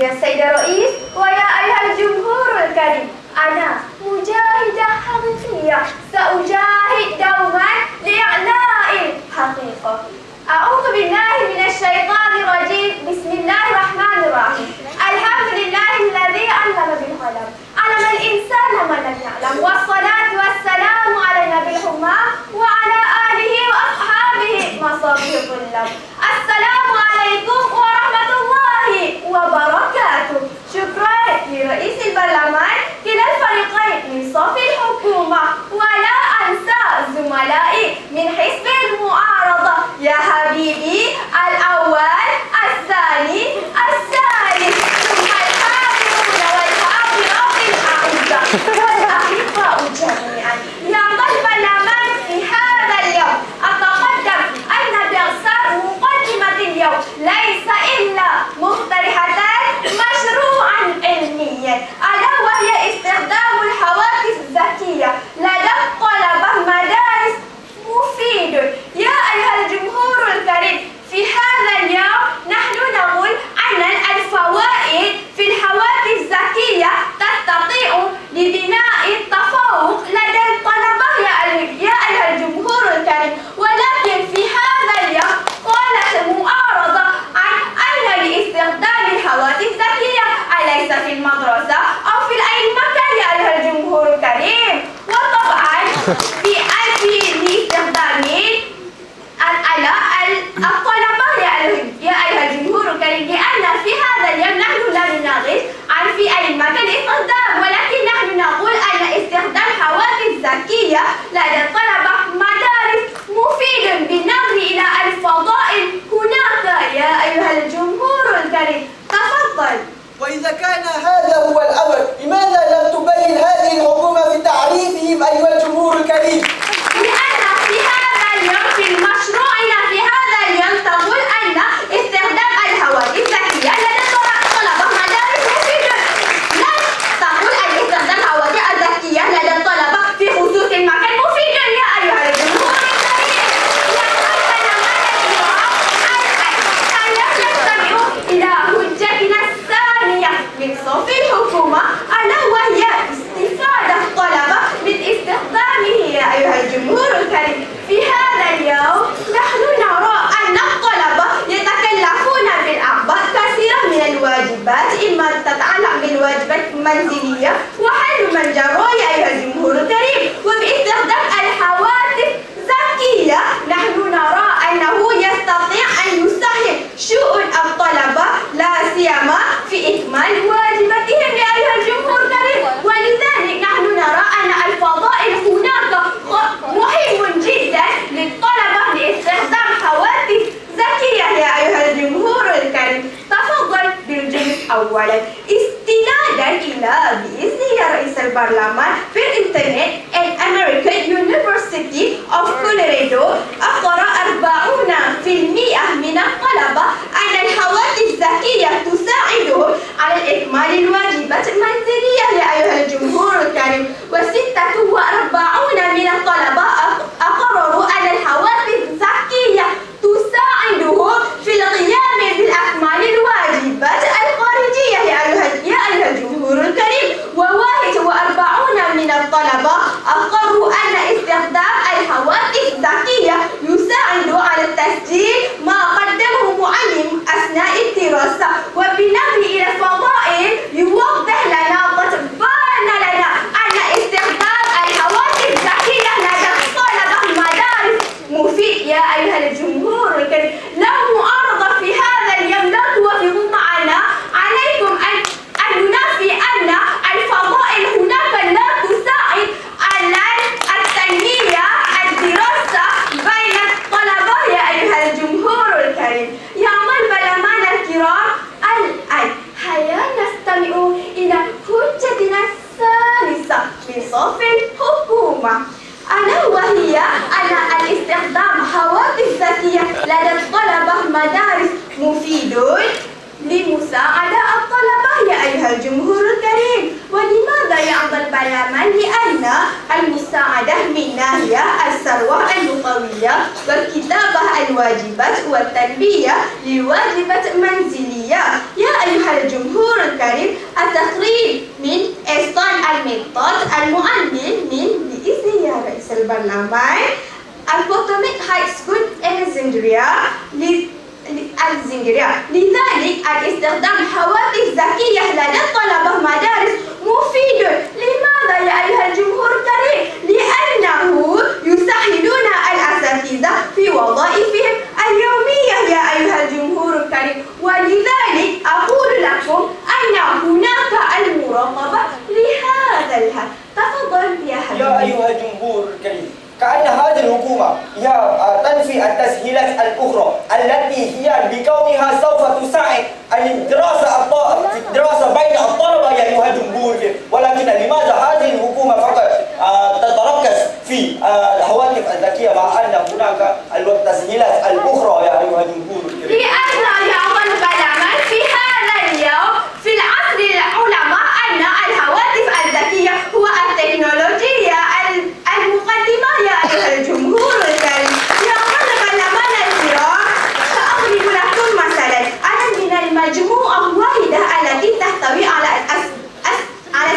يا سيد الرئيس ويا أيها الجمهور الكريم، أنا مجاهدة حقيقية سأجاهد دوما لإعلاء الحقيقة. أعوذ بالله من الشيطان الرجيم. بسم الله الرحمن الرحيم. الحمد لله الذي علم بالقلم، علم الإنسان ما لم يعلم، والصلاة والسلام على النبي الأمة وعلى آله وأصحابه مصابيح الظلام. السلام عليكم ورحمة الله وبركاته. شكرا لرئيس البرلمان كلا الفريقين من صف الحكومة، ولا أنسى زملائي من حزب المعارضة. يا حبيبي الأول الثاني الثالث ثم الحاضرون والحاضرات الأعزاء والأحباء جميعا. يعطى البرلمان في هذا اليوم أتقدم أن بإرسال مقدمة اليوم ليس إلا مقترحة مشروعا علميا، ألا وهي استخدام الهواتف الذكية لدى الطلبة مدارس مفيد. يا أيها الجمهور الكريم، في هذا اليوم نحن نقول أن الفوائد في الهواتف الذكية تستطيع لبناء التفوق لدى الطلبة يا أيها الجمهور الكريم. ولكن في هذا اليوم قالت المعارضة عن أن لاستخدام الهواتف الذكية أليس في المدرسة أو في أي مكان يا أيها الجمهور الكريم. وطبعا في لاستخدام الطلبة يا أيها الجمهور الكريم، لأن في هذا اليوم نحن لا نناقش عن في أي مكان استخدام، ولكن نحن نقول أن استخدام هواتف ذكية لدى الطلبة مدارس مفيد بالنظر إلى الفضائل هناك. يا أيها الجمهور الكريم تفضل. وإذا كان هذا هو الأمر، لماذا لم تبين هذه الحكومة في تعريفهم أيها الجمهور الكريم؟ لأن في هذا اليوم في مشروعنا في هذا اليوم تقول أن استخدام الهواتف الذكية لدى الطلبة مدارس مفيد. لا تقول أن استخدام الهواتف الذكية لدى الطلبة في خصوص المكان مفيد. يا أيها الجمهور الكريم، يستمعوا إلى حجتنا الثانية من صف الحكومة، ألا وهي استفادة الطلبة من استخدامه. يا أيها الجمهور الكريم، في هذا اليوم نحن نرى أن الطلبة يتكلفون بالأعباء كثيرة من الواجبات، إما تتعلق بالواجبات المنزلية وحل من جرى. يا أيها الجمهور الكريم، وباستخدام الهواتف الذكية نحن نرى أنه يستطيع أن يسهل شؤون الطلبة لا سيما في إكمال واجباتهم. يا أيها الجمهور الكريم، ولذلك نحن نرى أن الفضائل هناك مهم جدا للطلبة لاستخدام هواتف ذكية. يا أيها الجمهور الكريم تفضل بالجزء أولا. استنادا إلى بإذن يا رئيس البرلمان في الإنترنت الأمريكان يونيفرسيتي أوف كولورادو أخبر 40% من الطلبة أن الهواتف الذكية تساعدهم على إكمال الواجبات المنزلية. يا أيها الجمهور الكريم، و46 من الطلبة أقرروا أن الهواتف الذكية تساعدهم في القيام بأكمال الواجبات الخارجية. يا أيها الجمهور الكريم، و41 من الطلبة أقروا أن استخدام الهواتف الذكية يساعد على تسجيل ما قدمه معلم أثناء الدراسة. وبالنظر إلى الفضائل يوضح لنا وتبان لنا أن استخدام الهواتف الذكية لدى الطلبة مدارس مفيد. يا أيها الجمهور الكريم، لو معارضة في هذا اليوم لا توافقوا معنا، عليكم أن ننافي أن الفضائل هناك لا تساعد على التنمية الدراسة بين الطلبة. يا أيها الجمهور الكريم، يا البرلمان الكرام، الآن هيا نستمع إلى حجتنا الثالثة من صف الحكومة، ألا وهي أن الاستخدام هواتف الفضائية والكتابة الواجبات والتربية لواجبات منزلية. يا أيها الجمهور الكريم، التقرير من إحسان المنطاد، المعلم من بإذن يا رئيس البرلمان البوتوميك هاي سكول الإسكندرية. لذلك الاستخدام هواتف ذكية لدى الطلبة مدارس مفيد. لماذا يا أيها الجمهور الكريم؟ لأنه يسهلون الأساتذة في وظائفهم اليومية يا أيها الجمهور الكريم، ولذلك أقول لكم أن هناك المراقبة لهذا الهدف. تفضل يا حبيبي. يا أيها الجمهور الكريم، كأن هذه الحكومة هي تنفي التسهيلات الأخرى التي هي بكونها سوف تساعد الدراسة بين الطلبة يا أيها الجمهور، ولكن لماذا هذه الحكومة فقط تتركز في الهواتف الذكية مع أن هناك التسهيلات الأخرى يا أيها الجمهور الكريم؟ لأن يا البرلمان في هذا اليوم في العصر العلماء أن الهواتف الذكية هو التكنولوجيا المقدمة يا أيها الجمهور الكريم. يا البرلمان الكرام، سأضرب لكم مثلا. أنا من المجموعة الواحدة التي تحتوي على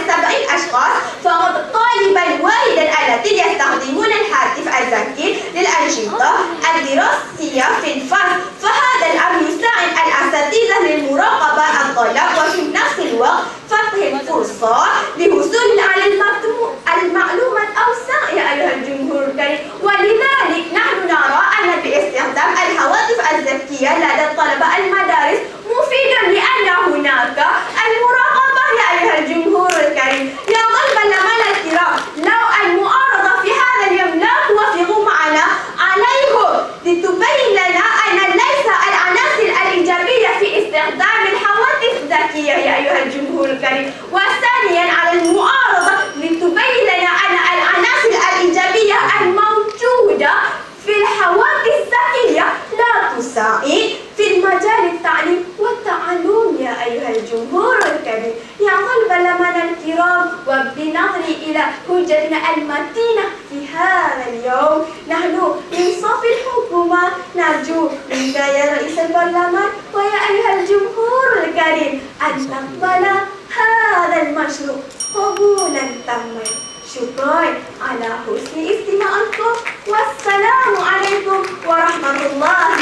70 أشخاص فقط طالبا واحدا الذي يستخدمون الهاتف الذكي للأنشطة الدراسية في الفصل، فهذا الأمر يساعد الأساتذة للمراقبة الطلاب وفي نفس الوقت فتح الفرصة للحصول على المعلومات أوسع يا أيها الجمهور الكريم. ولذلك نحن نرى أن باستخدام الهواتف الذكية لدى الطلبة المدارس مفيد، لأن هناك المراقبة يا أيها الجمهور الكريم. يا البرلمان الكرام، لو المعارضة في هذا اليوم لا توافقوا معنا، عليهم لتبين لنا أن ليس العناصر الإيجابية في استخدام الهواتف الذكية يا أيها الجمهور الكريم. وثانيا على المعارضة لتبين لنا أن العناصر الإيجابية الموجودة في الهواتف الذكية لا تساعد في مجال التعليم والتعلم يا أيها الجمهور الكريم. يا البرلمان الكرام، وبنظر إلى حجتنا المتينة في هذا اليوم، نحن من صف الحكومة نرجو منك يا رئيس البرلمان ويا أيها الجمهور الكريم أن تقبل هذا المشروع قبولا تاما. شكرا على حسن استماعكم، والسلام عليكم ورحمة الله